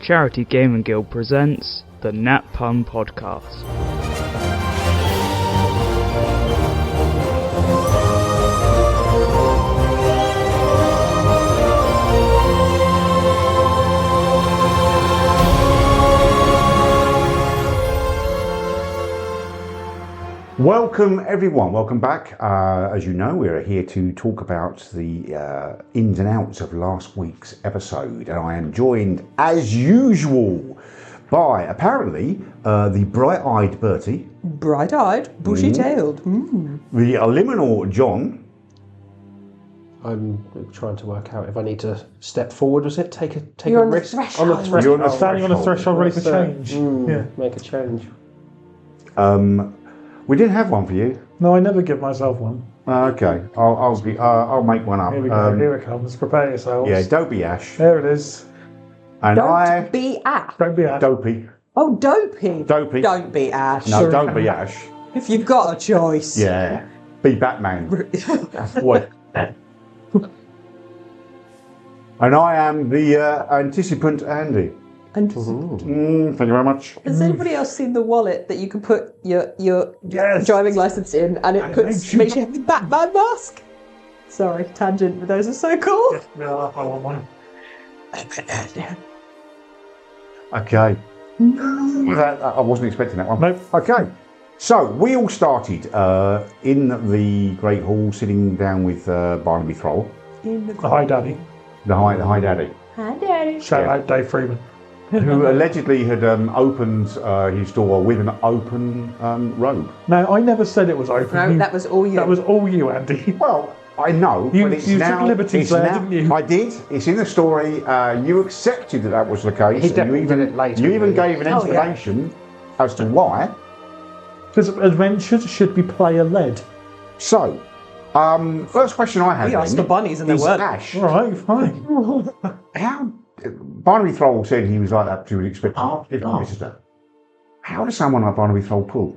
Charity Gaming Guild presents the Nat Pun Podcast. Welcome everyone, welcome back. As you know, we're here to talk about the ins and outs of last week's episode, and I am joined as usual by apparently the bright-eyed Bertie. Bright-eyed, bushy-tailed. The liminal John. I'm trying to work out if I need to step forward, was it? Take a You're on the risk? threshold. On the threshold. You're on the Standing on a threshold ready for change. Yeah. Make a change. We didn't have one for you. No, I never give myself one. Okay, I'll make one up. Here we go. Here it comes. Prepare yourselves. Yeah, Dopey Ash. There it is. And Don't be Ash. Don't be Ash. Dopey. Oh, dopey. Dopey. Don't be Ash. No, don't be Ash. If you've got a choice. Yeah, be Batman. What? And I am the anticipant Andy. And Thank you very much. has anybody else seen the wallet that you can put your Yes. driving license in and it makes you have the Batman mask? Sorry, tangent, but those are so cool. Yeah, I want one. Okay. I wasn't expecting that one. Nope. Okay. So we all started in the Great Hall, sitting down with Barnaby Thrall, Hi, Daddy. the High Daddy, Hi, Daddy. Shout out Dave Freeman. who allegedly had opened his door with an open robe. No, I never said it was open. No, that was all you. That was all you, Andy. Well, I know, You- but it's you now. took liberties it's there, now- didn't you? I did. It's in the story. You accepted that was the case. He and definitely you even did it later, You even didn't he? gave an Oh, yeah. explanation as to why. Because adventures should be player-led. So, first question I had We asked then for bunnies and they is weren't. Ash. All right, fine. How Barnaby Thrall said he was like that to expect. How does someone like Barnaby Thrall pull?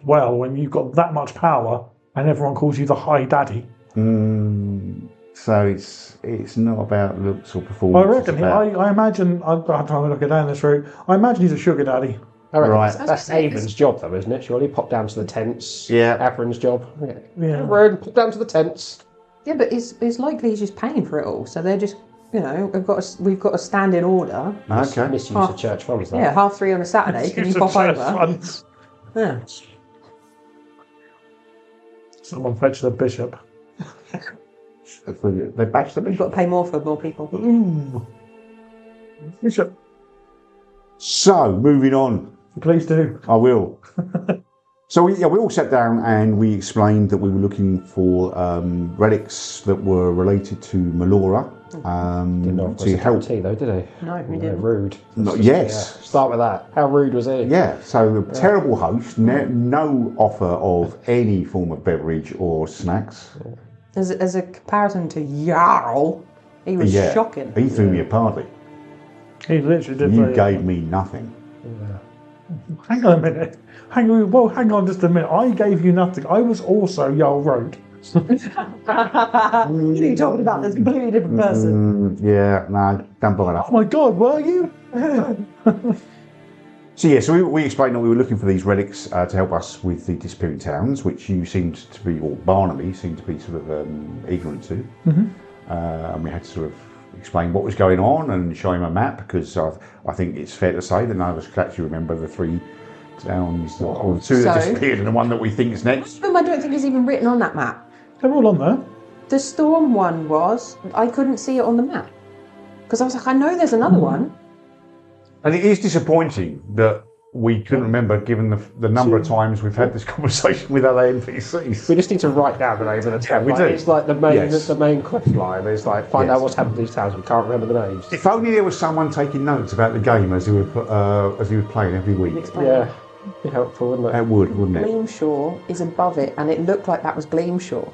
Well, when you've got that much power and everyone calls you the High Daddy, So it's not about looks or I performance. reckon. it's about- I imagine. I'm trying to look it down this route. I imagine he's a sugar daddy. I reckon Right. that's Avon's job, though, isn't it? Surely pop down to the tents. Yeah. Avon's job. Yeah. Avon, pop down to the tents. Yeah, but it's likely he's just paying for it all. So they're just, we've got a standing order. Okay. Misuse of church funds, though. Yeah, 3:30 on a Saturday. Can you It's a pop church over? fund. Yeah. Someone fetch the bishop. They bashed the We've bishop. got to pay more for more people. Bishop, So moving on. please do. I will. So we all sat down and we explained that we were looking for relics that were related to Melora Didn't know it was to a help. tea, though, did he? No, we Yeah, didn't. rude. Yes. Yeah. Start with that. How rude was he? Yeah. So the terrible host, no offer of any form of beverage or snacks. As a comparison to Jarl, he was Yeah. shocking. He threw me a party. He literally did. You say- gave me nothing. Hang on a minute. Hang on just a minute. I gave you nothing. I was also Jarl Road. What are you talking about? There's a completely different person. Yeah. No, don't bother. Oh my God, were you? So we explained that we were looking for these relics to help us with the disappearing towns, which you seemed to be, or Barnaby seemed to be sort of ignorant to. And we had to sort of explain what was going on and show him a map, because I think it's fair to say that none of us could actually remember the three towns, or the two that So? disappeared and the one that we think is next. I don't think it's even written on that map. They're all on there. The storm one was. I couldn't see it on the map because I was like, I know there's another one. And it is disappointing that we couldn't remember, given the number of times we've had this conversation with other NPCs. We just need to write down the names of the towns. we do. It's like the main Yes. the main quest line is like find Yes. out what's happened to these towns. We can't remember the names. If only there was someone taking notes about the game as he was playing every week. Explain. Yeah, be helpful, wouldn't it? That would, wouldn't it? Gleamshaw is above it, and it looked like that was Gleamshaw.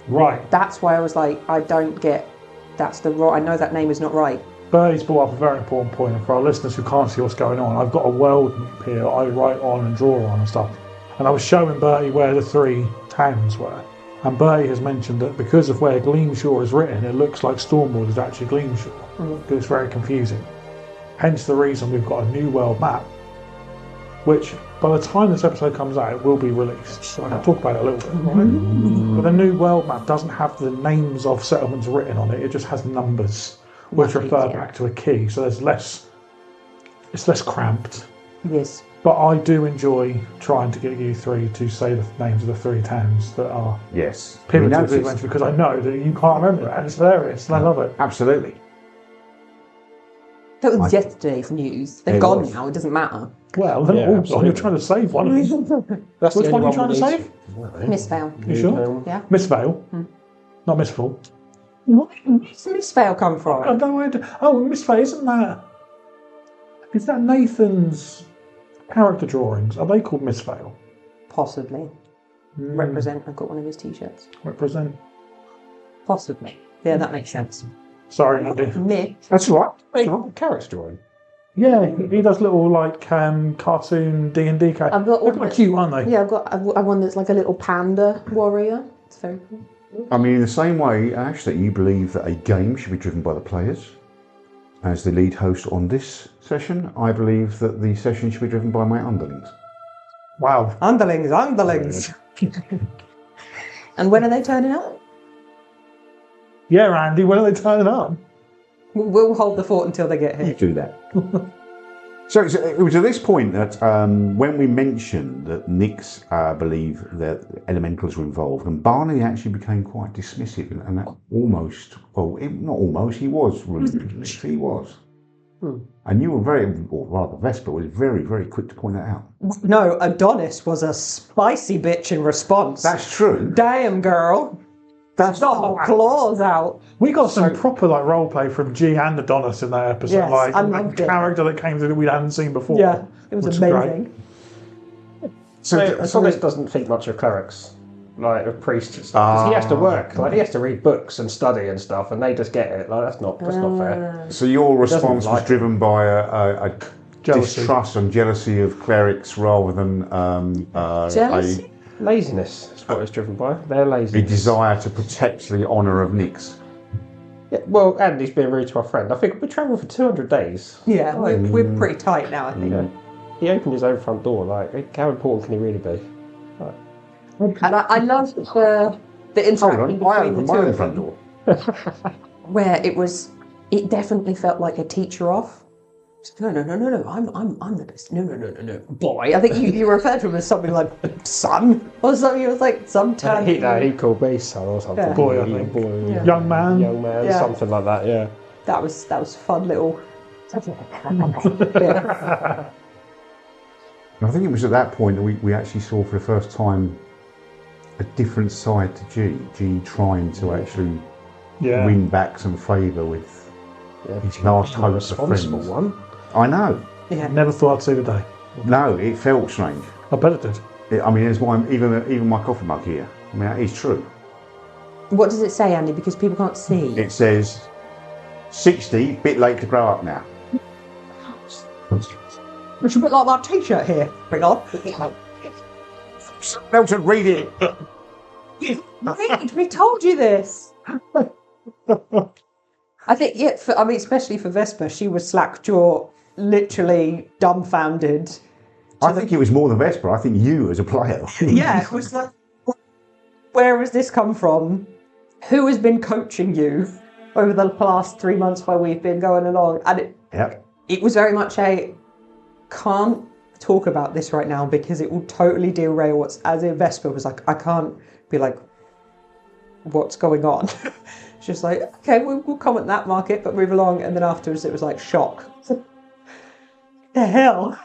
Right. That's why I was like, I don't get. That's the right. I know that name is not right. Bertie's brought up a very important point, and for our listeners who can't see what's going on, I've got a world map here I write on and draw on and stuff. And I was showing Bertie where the three towns were. And Bertie has mentioned that because of where Gleamshaw is written, it looks like Stormwood is actually Gleamshaw. It's very confusing. Hence the reason we've got a new world map, which by the time this episode comes out will be released. So I can talk about it a little bit, right? But the new world map doesn't have the names of settlements written on it, it just has numbers which refer back to a key. So it's less cramped. Yes. But I do enjoy trying to get you three to say the names of the 3 towns that are Yes. pivotal to the adventure, because I know that you can't remember it, and it's hilarious, and I love it. Absolutely. That was yesterday's news. They're gone now, it doesn't matter. Well, they're all gone. You're trying to save one. That's Which the one are only you trying to we save? need. Miss Vale. You sure? Yeah. Miss Vale? Not Miss Full. Where's Miss Vale come I from? don't know. Oh, Miss Vale, isn't that... Is that Nathan's character drawings? Are they called Miss Vale? Possibly. Represent. I've got one of his t-shirts. Represent. Possibly. Yeah, that makes sense. Sorry, Andy. Miss. That's right. Wait, character drawing. Yeah, he does little like cartoon D&D characters. I've got They're one quite cute, aren't they? Yeah, I've one that's like a little panda warrior. It's very cool. I mean, in the same way, Ash, that you believe that a game should be driven by the players, as the lead host on this session, I believe that the session should be driven by my underlings. Wow. Underlings. And when are they turning up? Yeah, Andy, when are they turning up? We'll hold the fort until they get You here. do that. So it was at this point that when we mentioned that Nix believed that elementals were involved, and Barney actually became quite dismissive, and that almost, well, not almost, he was rude. He was. And you were or rather Vesper was very, very quick to point that out. No, Adonis was a spicy bitch in response. That's true. Damn, girl. That's Got her claws out. We got some proper like role play from G and Adonis in that episode. Yes, like I the loved it. character that came through that we hadn't seen before. Yeah, it was which is great. amazing. So Adonis doesn't think much of clerics, like of priests and stuff. 'Cause he has to work, like he has to read books and study and stuff, and they just get it. Like that's not fair. So your response like was driven by a Jealousy. distrust and jealousy of clerics rather than Jealousy? Laziness is what it's driven by. They're a lazy. desire to protect the honour of Nix. Yeah, well, and he's being rude to our friend. I think we travelled for 200 days. Yeah, we're pretty tight now, I think. Yeah. He opened his own front door. Like, how important can he really be? And I love the interaction I between opened the my two own of front them, door. where it definitely felt like a teacher off. No, I'm the best. No, boy. I think you referred to him as something like son or something. It was like some term. He called me son or something. Yeah. Boy, I think. Boy, Yeah. Young man. young man, Yeah. something like that. Yeah. That was fun little. Yeah. I think it was at that point that we actually saw for the first time a different side to G. G trying to actually Yeah. win back some favour with his last a hopes of friends. responsible one. I know. Yeah. Never thought I'd see the day. No, it felt strange. I bet it did. I mean, there's my even my coffee mug here. I mean, that is true. What does it say, Andy? Because people can't see. It says 60, bit late to grow up now. It's a bit like my t-shirt here. Bring on. Nelson, read it. Read, we told you this. I think, yeah, especially for Vesper, she was slack-jaw, literally dumbfounded. I think it was more than Vesper. I think you as a player. Yeah, it was like, where has this come from? Who has been coaching you over the past 3 months while we've been going along? And it was very much can't talk about this right now because it will totally derail what's, as if Vesper was like, I can't be like, what's going on? She's like, okay, we'll comment that market, but move along. And then afterwards it was like shock. The hell?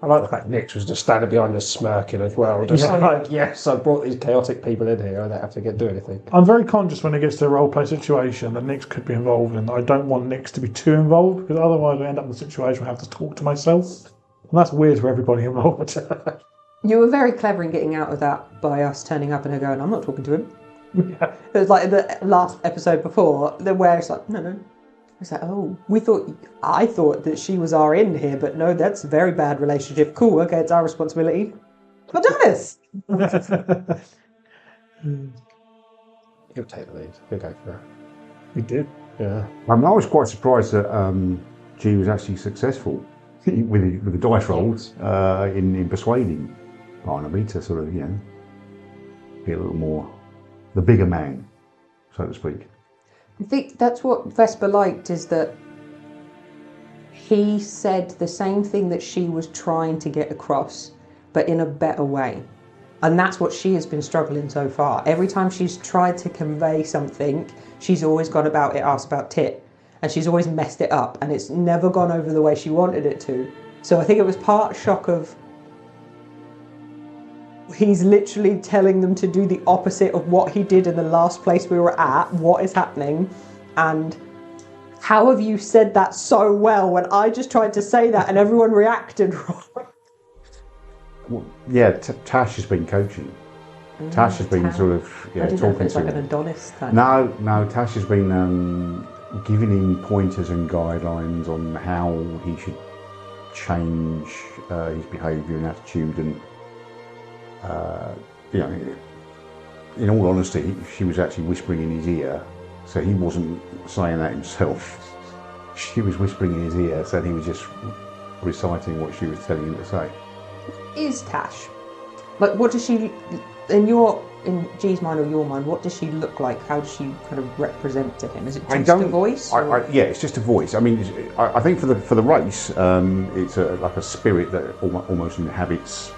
I like the fact Nix was just standing behind us smirking as well. Just like, yes, I brought these chaotic people in here. I don't have to do anything. I'm very conscious when it gets to a roleplay situation that Nix could be involved in. I don't want Nix to be too involved because otherwise I end up in a situation where I have to talk to myself. And that's weird for everybody involved. You were very clever in getting out of that by us turning up and her going, I'm not talking to him. Yeah. It was like the last episode before, where it's like, no. It's like, oh, I thought that she was our in here, but no, that's a very bad relationship. Cool, okay, it's our responsibility. Adonis! He'll take the lead. He'll go for it. We did. Yeah. I was quite surprised that G was actually successful with the dice rolls in persuading Barnaby to sort of, be a little more the bigger man, so to speak. I think that's what Vesper liked, is that he said the same thing that she was trying to get across, but in a better way. And that's what she has been struggling so far. Every time she's tried to convey something, she's always gone about it, asked about tit, and she's always messed it up, and it's never gone over the way she wanted it to. So I think it was part shock of he's literally telling them to do the opposite of what he did in the last place we were at. What is happening? And how have you said that so well when I just tried to say that and everyone reacted wrong? Well, yeah, Tash has been coaching. Tash has been sort of talking it's to like him. an Adonis thing. No, Tash has been giving him pointers and guidelines on how he should change his behaviour and attitude, and in all honesty, she was actually whispering in his ear, so he wasn't saying that himself. She was whispering in his ear, so he was just reciting what she was telling him to say. Is Tash, like, what does she, in G's mind or your mind, what does she look like? How does she kind of represent to him? Is it just a voice? Yeah, it's just a voice. I mean, I think for the race, it's like a spirit that almost inhabits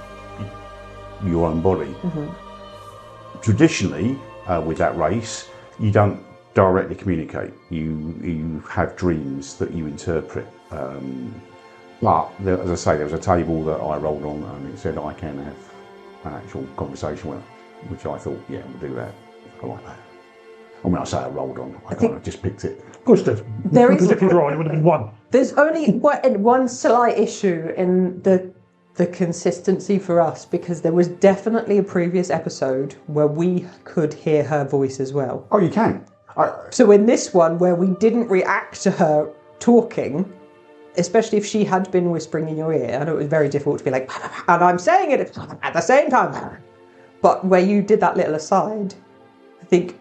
your own body. Mm-hmm. Traditionally, with that race, you don't directly communicate. You have dreams that you interpret. But as I say, there was a table that I rolled on, and it said I can have an actual conversation with her, which I thought, yeah, we'll do that. I like that. And when I say I rolled on, I kind of just picked it. Of course it did. There is, if you draw, it would have been one. There's only one slight issue in the consistency for us, because there was definitely a previous episode where we could hear her voice as well. Oh, you can. So in this one, where we didn't react to her talking, especially if she had been whispering in your ear, I know it was very difficult to be like, and I'm saying it at the same time. But where you did that little aside, I think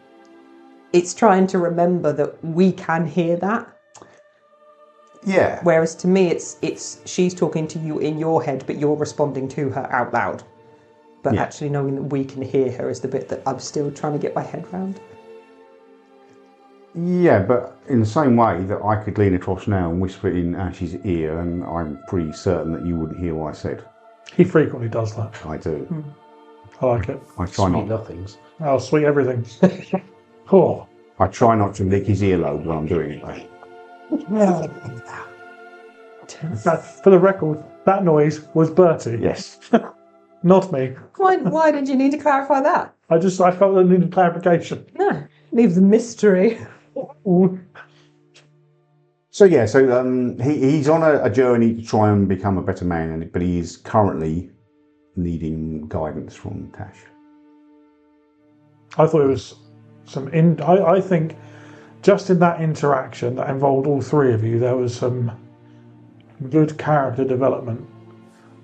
it's trying to remember that we can hear that. Yeah. Whereas to me, it's she's talking to you in your head, but you're responding to her out loud. But actually knowing that we can hear her is the bit that I'm still trying to get my head around. Yeah, but in the same way that I could lean across now and whisper in Ash's ear, and I'm pretty certain that you wouldn't hear what I said. He frequently does that. I do. I like it. I try Sweet not. nothings. Oh, sweet everything. Oh. I try not to lick his earlobe when I'm doing it. For the record, that noise was Bertie. Yes. Not me. Why did you need to clarify that? I felt I needed clarification. No, leave the mystery. So he's on a journey to try and become a better man, but he is currently needing guidance from Tash. I thought it was I think just in that interaction that involved all three of you, there was some good character development.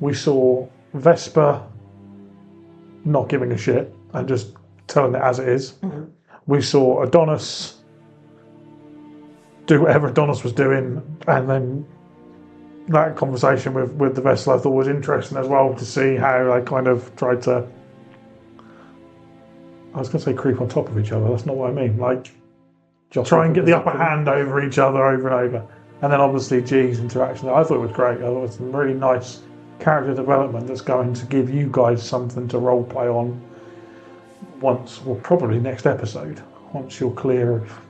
We saw Vesper not giving a shit and just telling it as it is. Mm-hmm. We saw Adonis do whatever Adonis was doing, and then that conversation with the vessel I thought was interesting as well, to see how they kind of tried to, I was going to say creep on top of each other, that's not what I mean, like just try and get the upper hand over each other over and over. And then obviously G's interaction, I thought it was great. I thought it was some really nice character development that's going to give you guys something to role play on probably next episode, once you're clear of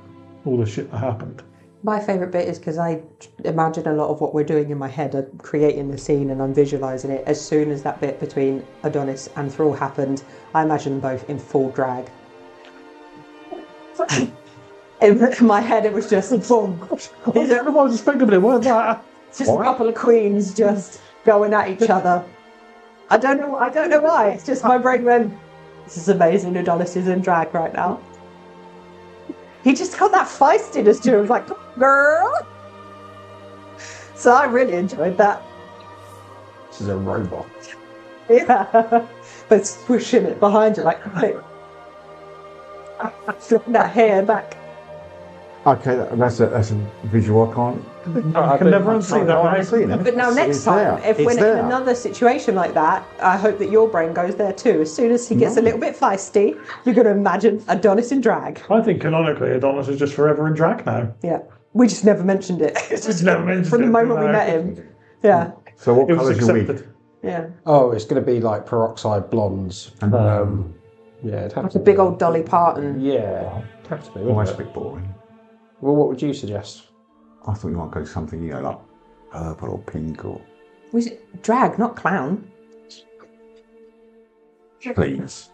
all the shit that happened. My favourite bit is because I imagine a lot of what we're doing in my head. I'm creating the scene and I'm visualising it. As soon as that bit between Adonis and Thrall happened, I imagine them both in full drag. In my head, it was just boom. I was expecting it, weren't that? Just a couple of queens just going at each other. I don't know why. It's just my brain went, this is amazing. Adonis is in drag right now. He just got that feistiness to him. It was like, girl. So I really enjoyed that. This is a robot. Yeah. But swooshing it behind you like, flipping that hair back. Okay, that's a visual I can't. I can never unsee that. I see it. But now next time, if we're in another situation like that, I hope that your brain goes there too. As soon as he gets a little bit feisty, you're going to imagine Adonis in drag. I think canonically Adonis is just forever in drag now. Yeah. We just never mentioned it. Just never mentioned From the moment we met him. Yeah. So what It was colour's your wig? accepted. Yeah. Oh, it's going to be like peroxide blondes. Yeah, it'd have Like to a big be. old Dolly Parton. Yeah, it'd have to be. Well, Wouldn't that's a it? bit boring. Well, what would you suggest? I thought you might go something, like purple or pink or... Was it drag, not clown? Please.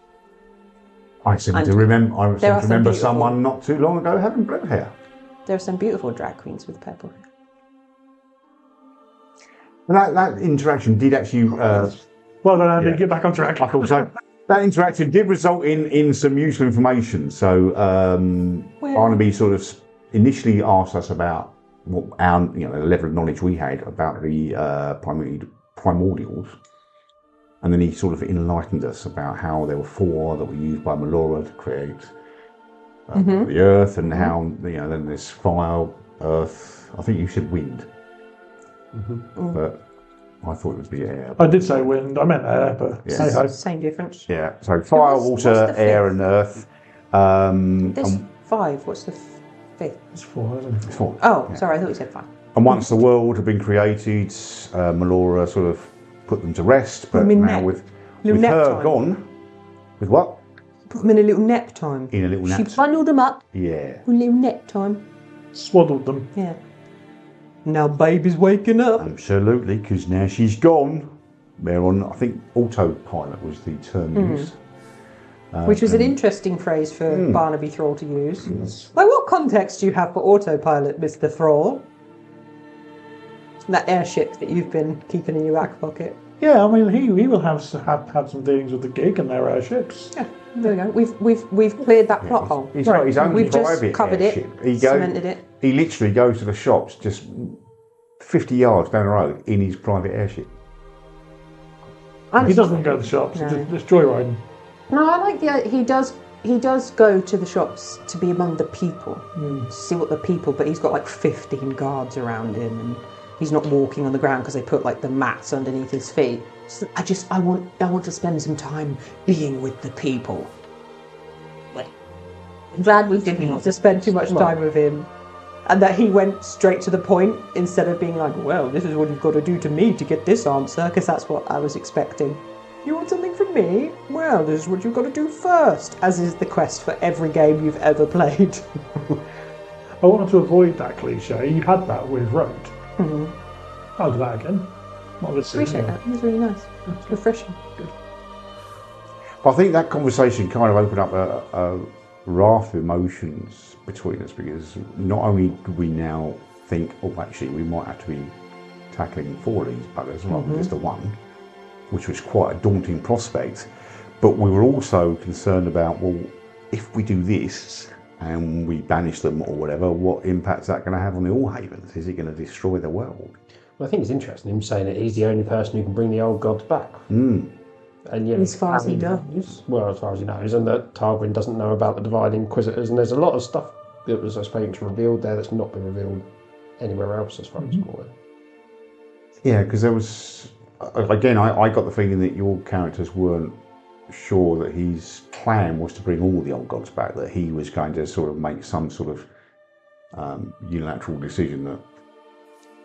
I seem And to remember, there are some beautiful- someone not too long ago having blue hair. There are some beautiful drag queens with purple hair. And that interaction did actually... Well then, Andy, get back on track. I thought so. That interaction did result in some useful information. So Barnaby sort of initially asked us about what our the level of knowledge we had about the primordials, and then he sort of enlightened us about how there were 4 that were used by Melora to create the Earth, and how then there's fire, Earth. I think you said wind, but I thought it would be air. I did say wind. I meant air, but hey ho. Same difference. Yeah, so fire, what's water, the air, fifth? and earth. There's 5. What's the 5th? It's 4, isn't it? It's 4. Oh, sorry, I thought you said 5. And once the world had been created, Melora sort of put them to rest. But mean now nap? with Little her nap time? gone, with what? Put them in a little nap time. In a little She nap. bundled them up Yeah. for a little nap time. Swaddled them. Yeah. Now baby's waking up. Absolutely, because now she's gone. They're on, I think, autopilot was the term used. Which was an interesting phrase for Barnaby Thrall to use. Like, what context do you have for autopilot, Mr. Thrall? That airship that you've been keeping in your back pocket. Yeah, I mean, he will have had some dealings with the gig and their airships. Yeah, there we go. We've cleared that plot hole. He's got his own We've just private covered airship. it, cemented it. He literally goes to the shops just 50 yards down the road in his private airship. And He doesn't go to the shops. No. It's just joyriding. No, I like the he does go to the shops to be among the people, to see what the people. But he's got like 15 guards around him, and he's not walking on the ground because they put like the mats underneath his feet. So I want to spend some time being with the people. I'm glad we didn't have to spend too much time with him, and that he went straight to the point instead of being like, "Well, this is what you've got to do to me to get this answer," because that's what I was expecting. You want something from me? Well, this is what you've got to do first, as is the quest for every game you've ever played. I wanted to avoid that cliche. You had that with Road. I'll do that again. Not this Appreciate season. that. It was really nice. It's refreshing. I think that conversation kind of opened up a raft of emotions between us, because not only do we now think, oh, actually, we might have to be tackling 4 of these buggers rather than just the one, which was quite a daunting prospect, but we were also concerned about, well, if we do this and we banish them or whatever, what impact is that going to have on the All Havens? Is it going to destroy the world? Well, I think it's interesting him saying that he's the only person who can bring the old gods back. And yet, As far as he knows. Well, as far as he knows, and that Targwyn doesn't know about the Divine Inquisitors, and there's a lot of stuff that was, I suppose, revealed there that's not been revealed anywhere else, as far as I'm aware. Yeah, because there was, again, I got the feeling that your characters weren't sure that his plan was to bring all the old gods back, that he was going to sort of make some sort of unilateral decision that,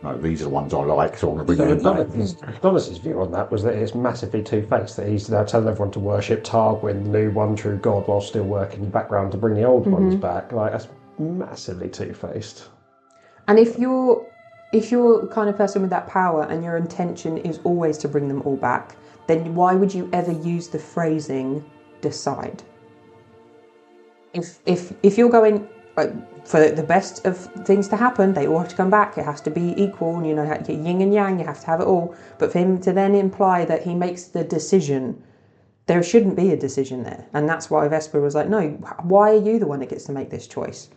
no, these are the ones I like, so I'm going to bring them back. Adonis's view on that was that it's massively two-faced, that he's now telling everyone to worship Targwyn, the new one true god, while still working in the background to bring the old ones back. Like, that's massively two-faced. And if you're the kind of person with that power and your intention is always to bring them all back, then why would you ever use the phrasing "decide"? If you're going for the best of things to happen, they all have to come back. It has to be equal. You know, yin and yang. You have to have it all. But for him to then imply that he makes the decision, there shouldn't be a decision there, and that's why Vesper was like, "No, why are you the one that gets to make this choice?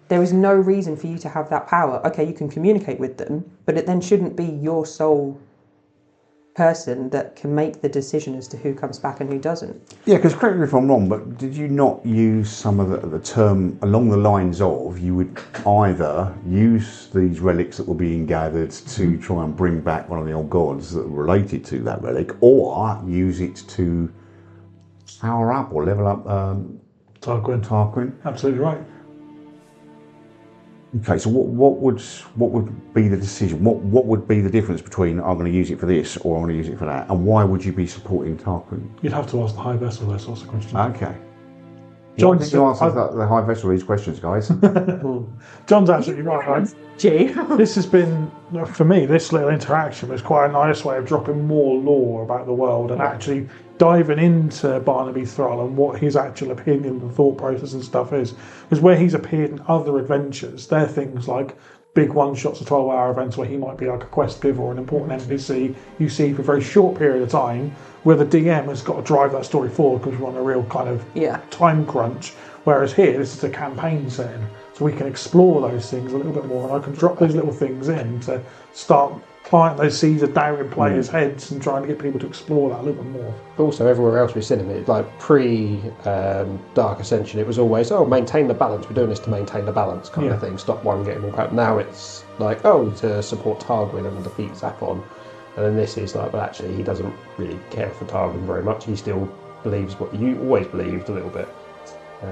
There is no reason for you to have that power. Okay, you can communicate with them, but it then shouldn't be your sole person that can make the decision as to who comes back and who doesn't. Yeah, because correct me if I'm wrong, but did you not use some of the term along the lines of you would either use these relics that were being gathered to try and bring back one of the old gods that were related to that relic, or use it to power up or level up Tarquin? Absolutely right. Okay, so what would be the decision? What would be the difference between I'm going to use it for this or I'm going to use it for that? And why would you be supporting Tarquin? You'd have to ask the High Vessel those sorts of questions. Okay. John, you answer the High Vessel these questions, guys. John's absolutely right. Gee. This has been, for me, this little interaction was quite a nice way of dropping more lore about the world and actually diving into Barnaby Thrall and what his actual opinion and thought process and stuff is. Because where he's appeared in other adventures, they're things like big one-shots or 12-hour events where he might be like a quest giver or an important NPC you see for a very short period of time, where the DM has got to drive that story forward because we're on a real kind of time crunch. Whereas here, this is a campaign setting, so we can explore those things a little bit more, and I can drop those little things in to start planting those seeds of doubt in players' heads and trying to get people to explore that a little bit more. Also, everywhere else we've seen him, like pre-Dark Ascension, it was always, maintain the balance, we're doing this to maintain the balance kind of thing, stop one getting more power. Now it's like, to support Tarquin and defeat Zaphon. And then this is like, well, actually, he doesn't really care for Tarquin very much. He still believes what you always believed a little bit. I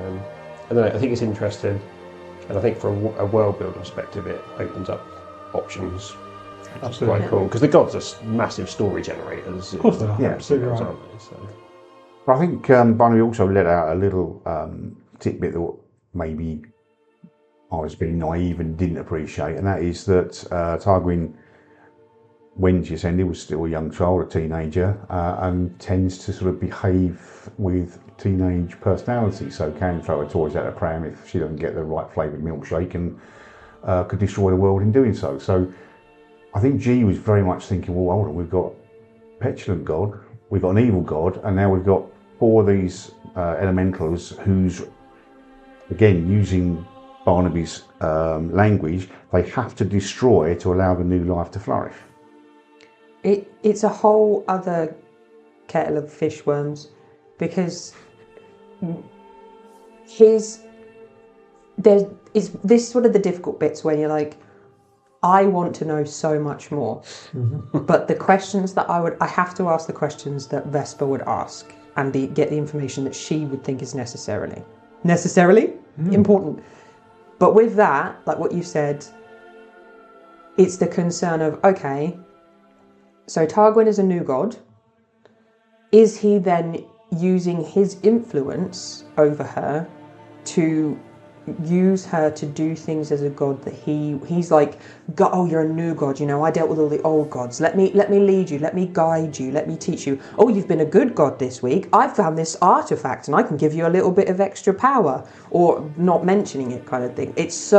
don't know, I think it's interesting. And I think from a world building perspective, it opens up options. Absolutely. Quite cool, because the gods are massive story generators. Of course they are. Yeah, absolutely right. So. But I think Barnaby also let out a little tidbit that maybe I was being naive and didn't appreciate, and that is that Tarquin, when she ascended, was still a young child, a teenager, and tends to sort of behave with teenage personality, so can throw her toys at her pram if she doesn't get the right flavoured milkshake, and could destroy the world in doing so. So I think G was very much thinking, well, hold on, we've got petulant god, we've got an evil god, and now we've got 4 of these elementals who's, again, using Barnaby's language, they have to destroy to allow the new life to flourish. It's a whole other kettle of fish worms, because there is this sort of the difficult bits when you're like, I want to know so much more, but the questions that I have to ask the questions that Vesper would ask and get the information that she would think is necessarily important. But with that, like what you said, it's the concern of, okay, so Tarquin is a new god. Is he then using his influence over her to use her to do things as a god that he's like, oh, you're a new god, I dealt with all the old gods, let me lead you, let me guide you, let me teach you. Oh, you've been a good god this week, I've found this artifact and I can give you a little bit of extra power, or not mentioning it kind of thing. It's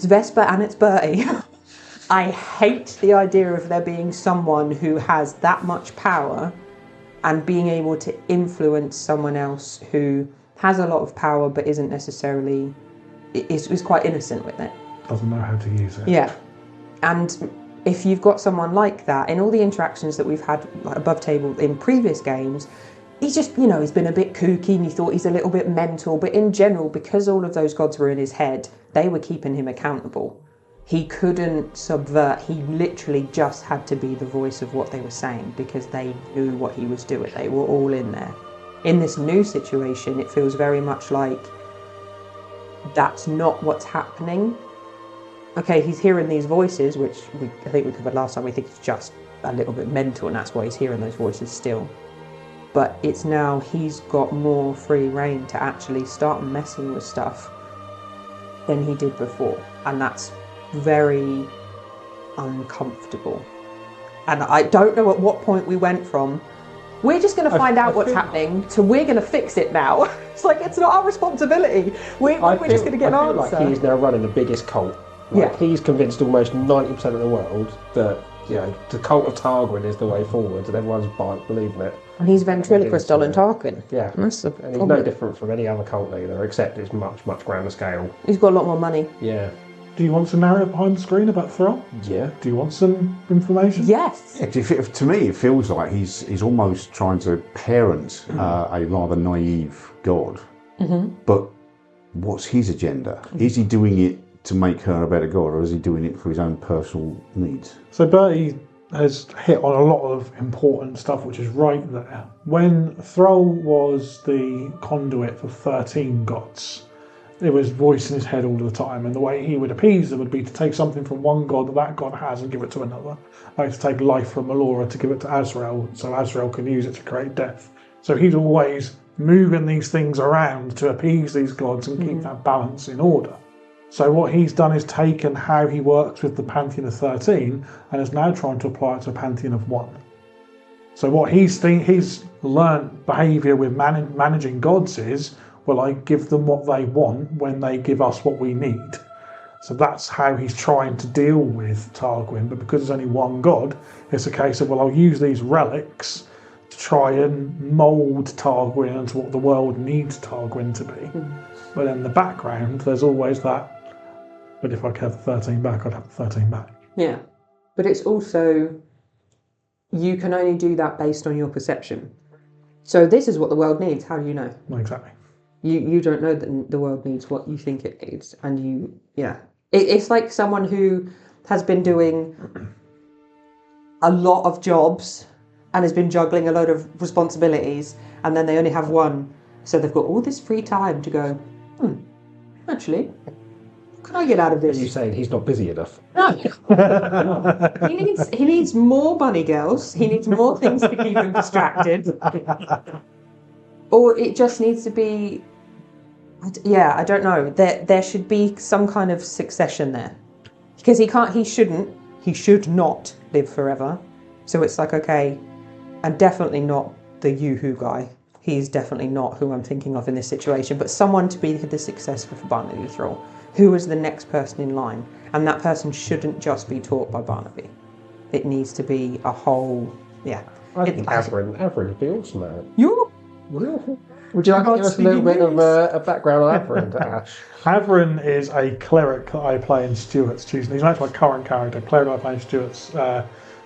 Vesper and it's Bertie. I hate the idea of there being someone who has that much power and being able to influence someone else who has a lot of power but isn't necessarily, is quite innocent with it. Doesn't know how to use it. Yeah. And if you've got someone like that, in all the interactions that we've had like above table in previous games, he's just, he's been a bit kooky and you thought he's a little bit mental, but in general, because all of those gods were in his head, they were keeping him accountable. He couldn't subvert, he literally just had to be the voice of what they were saying because they knew what he was doing. They were all in there. In this new situation, it feels very much like that's not what's happening. Okay, he's hearing these voices, which I think we covered last time. We think he's just a little bit mental and that's why he's hearing those voices still. But it's now he's got more free reign to actually start messing with stuff than he did before. And that's very uncomfortable. And I don't know at what point we went from, we're just going to find out what's happening, to we're going to fix it now. It's like, it's not our responsibility. We're just going to get an answer. I feel like he's now running the biggest cult. He's convinced almost 90% of the world that, the cult of Tarquin is the way forward, and everyone's believing it. And he's ventriloquist and Tarquin. Yeah. And he's no different from any other cult leader, except it's much, much grander scale. He's got a lot more money. Yeah. Do you want some narrative behind the screen about Thrall? Yeah. Do you want some information? Yes. Yeah, to me, it feels like he's almost trying to parent a rather naive god. But what's his agenda? Is he doing it to make her a better god, or is he doing it for his own personal needs? So Bertie has hit on a lot of important stuff, which is right there. When Thrall was the conduit for 13 gods, it was voiced in his head all the time, and the way he would appease them would be to take something from one god that god has and give it to another. Like to take life from Melora to give it to Azrael, so Azrael can use it to create death. So he's always moving these things around to appease these gods and keep that balance in order. So what he's done is taken how he works with the Pantheon of 13 and is now trying to apply it to a Pantheon of 1. So what he's learned behaviour with managing gods is, well, I give them what they want when they give us what we need. So that's how he's trying to deal with Targuin, but because there's only one god, it's a case of, well, I'll use these relics to try and mould Targuin into what the world needs Targuin to be. But in the background, there's always that, but if I could have the 13 back, I'd have the 13 back. Yeah. But it's also, you can only do that based on your perception. So this is what the world needs. How do you know? Not exactly. You don't know that the world needs what you think it needs. And it's like someone who has been doing a lot of jobs and has been juggling a load of responsibilities, and then they only have one. So they've got all this free time to go, actually, what can I get out of this? Are you saying he's not busy enough? No. He needs more bunny girls. He needs more things to keep him distracted. Or it just needs to be, I don't know. There should be some kind of succession there. Because he should not live forever. So it's like, okay, and definitely not the Yoo-hoo guy. He's definitely not who I'm thinking of in this situation, but someone to be the successor for Barnaby Thrall. Who is the next person in line? And that person shouldn't just be taught by Barnaby. It needs to be a whole, I think Averin would be awesome at it. You? Would you like to give us a little bit of a background on Averin to Ash? Averin is a cleric that I play in Stuart's Tuesday. He's actually my current character, cleric I play in Stuart's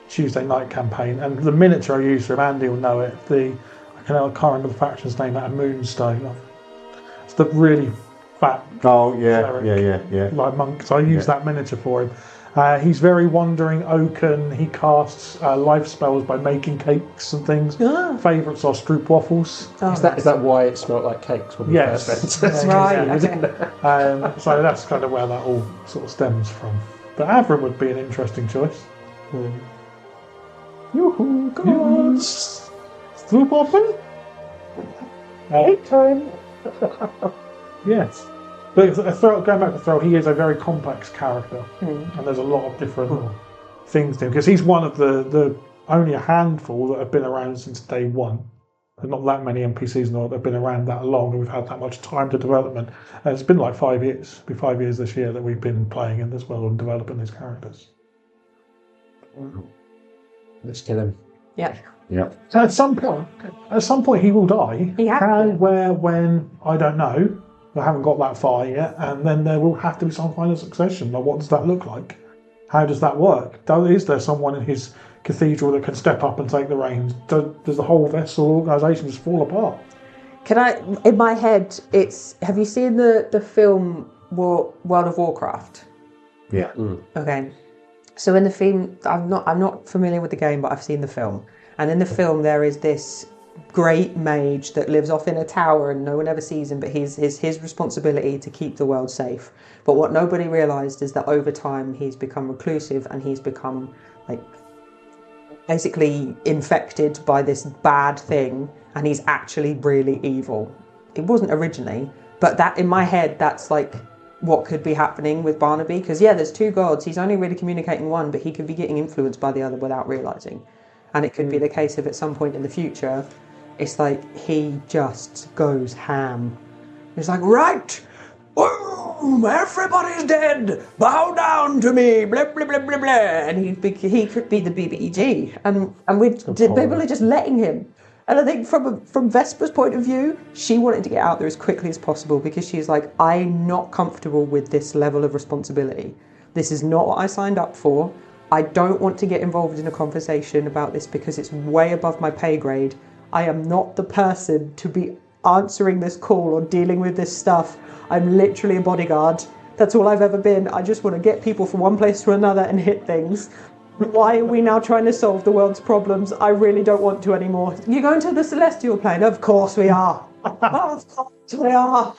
Tuesday night campaign. And the miniature I use for him, Andy will know it. I can't remember the faction's name, out of Moonstone. It's the really fat cleric, like monk. So I use that miniature for him. He's very wandering, oaken. He casts life spells by making cakes and things. Favourites are stroop waffles. Is that why it smelled like cakes when we first went? Right. So that's kind of where that all sort of stems from. But Averin would be an interesting choice. Yoo-hoo, gods! Stroop waffle? Egg time! Yes. But going back to Thrall, he is a very complex character, and there's a lot of different things to him, because he's one of the only a handful that have been around since day one. There's not that many NPCs that have been around that long, and we've had that much time to development. It's been like 5 years. It'll be 5 years this year that we've been playing in this world and developing these characters. Let's kill him. Yeah. So at some point he will die. How, where, when, I don't know. I haven't got that far yet, and then there will have to be some kind of succession. Like, what does that look like? How does that work? Is there someone in his cathedral that can step up and take the reins? Does the whole vessel organisation just fall apart? Can I? In my head, have you seen the film World of Warcraft? Yeah. Okay. So in the film, I'm not familiar with the game, but I've seen the film. And in the film, there is this great mage that lives off in a tower and no one ever sees him, but his responsibility to keep the world safe. But what nobody realised is that over time he's become reclusive and he's become like basically infected by this bad thing, and he's actually really evil. It wasn't originally, but that in my head that's like what could be happening with Barnaby, because there's two gods, he's only really communicating one, but he could be getting influenced by the other without realising. And it could be the case of at some point in the future, it's like he just goes ham. He's like, right, boom, everybody's dead, bow down to me, blah, blah, blah, blah, blah. And he could be the BBEG. And people are just letting him. And I think from Vesper's point of view, she wanted to get out there as quickly as possible because she's like, I'm not comfortable with this level of responsibility. This is not what I signed up for. I don't want to get involved in a conversation about this because it's way above my pay grade. I am not the person to be answering this call or dealing with this stuff. I'm literally a bodyguard. That's all I've ever been. I just want to get people from one place to another and hit things. Why are we now trying to solve the world's problems? I really don't want to anymore. You're going to the celestial plane? Of course we are. Of course we are.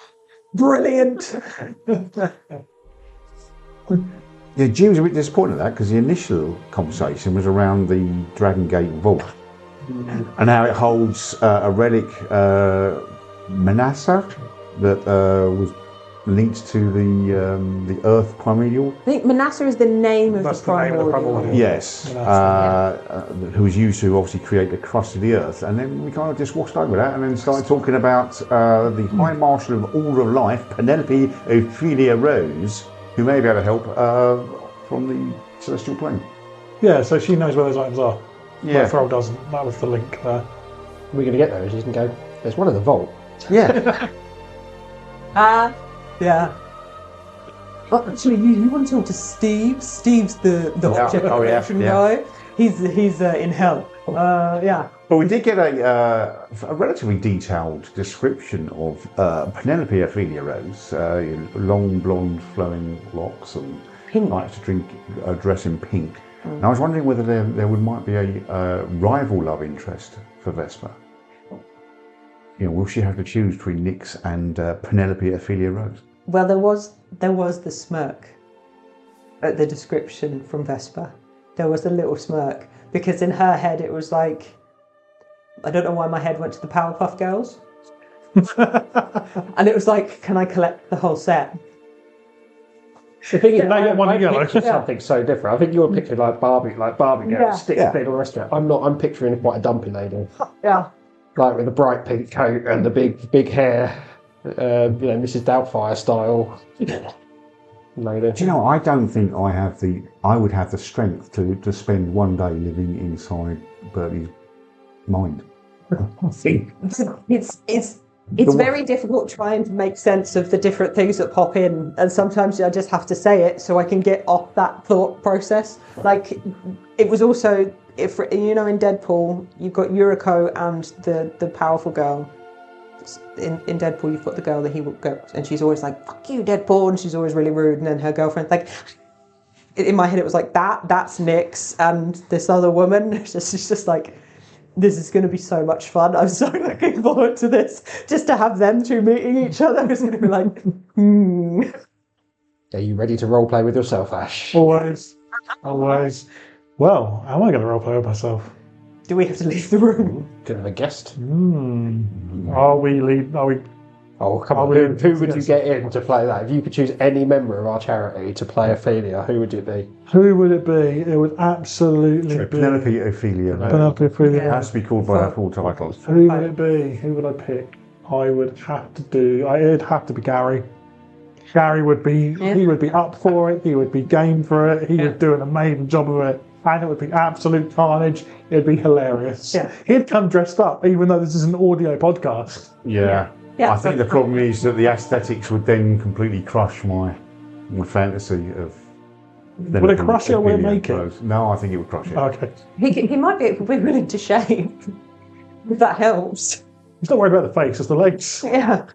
Brilliant. Yeah, G was a bit disappointed at that because the initial conversation was around the Dragon Gate Vault and how it holds a relic, Manasseh, that was linked to the Earth primordial. I think Manasseh is the name of the primordial. Yes, who was used to obviously create the crust of the Earth, and then we kind of just washed over that and then started talking about the High Marshal of Order of Life, Penelope Ophelia Rose, who may be able to help from the celestial plane. Yeah, so she knows where those items are. Yeah, Thrall doesn't. That was the link there. We're going to get there. She can go. There's one in the vault. yeah. Yeah. Well, actually, you want to talk to Steve? Steve's the object collection guy. He's in hell. Yeah. But we did get a relatively detailed description of Penelope Ophelia Rose, long blonde flowing locks and Pink. likes to dress in pink. And I was wondering whether there might be a rival love interest for Vesper. Will she have to choose between Nyx and Penelope Ophelia Rose? Well, there was the smirk at the description from Vesper. There was a little smirk because in her head it was like, I don't know why my head went to the Powerpuff Girls, and it was like, can I collect the whole set? The thing is, They get one yellow. pictured something so different. I think you're picturing like Barbie girl, stick bit, all the rest of it. I'm picturing quite a dumpy lady. Yeah. Like with a bright pink coat and the big hair, Mrs. Doubtfire style. Lady. Do you know, I don't think I would have the strength to spend one day living inside Bertie's mind. I think It's very difficult trying to make sense of the different things that pop in, and sometimes I just have to say it so I can get off that thought process. Like, it was also, in Deadpool, you've got Yuriko and the powerful girl. In Deadpool, you've got the girl that he will go, and she's always like, "Fuck you, Deadpool," and she's always really rude. And then her girlfriend, like, in my head, it was like that's Nyx and this other woman. It's just like, this is going to be so much fun. I'm so looking forward to this. Just to have them two meeting each other is going to be like, Are you ready to roleplay with yourself, Ash? Always. Well, am I going to roleplay with myself? Do we have to leave the room? Could have a guest. Are we? Oh, come on. Who would you get in to play that? If you could choose any member of our charity to play Ophelia, who would it be? Who would it be? It would absolutely be Penelope Ophelia. Penelope Ophelia. It has to be called by her full title. Who would it be? Who would I pick? It'd have to be Gary. Gary would be, he would be up for it, he would be game for it, he would do an amazing job of it, and it would be absolute carnage, it'd be hilarious. Yeah. He'd come dressed up, even though this is an audio podcast. Yeah. Yeah. I think the problem is that the aesthetics would then completely crush my fantasy of... Would it crush it or would it make it? No, I think it would crush it. Okay. He might be willing to shave, if that helps. He's not worried about the face, it's the legs. Yeah.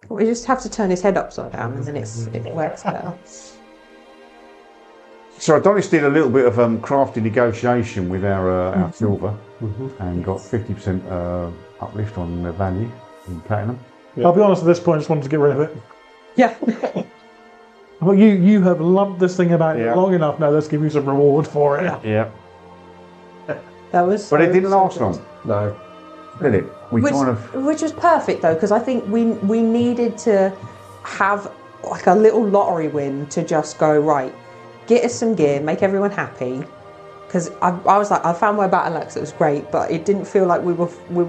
We just have to turn his head upside down and then it works better. So Adonis did a little bit of crafty negotiation with our silver and got 50% uplift on the value in platinum. Yeah. I'll be honest, at this point I just wanted to get rid of it. Yeah. Well, you have lumped this thing about long enough now, let's give you some reward for it. Yeah. That was. But it didn't last long. No. Did it? Which was perfect though, because I think we needed to have like a little lottery win to just go, right, get us some gear, make everyone happy. Because I was like, I found my battle axe, it was great, but it didn't feel like we were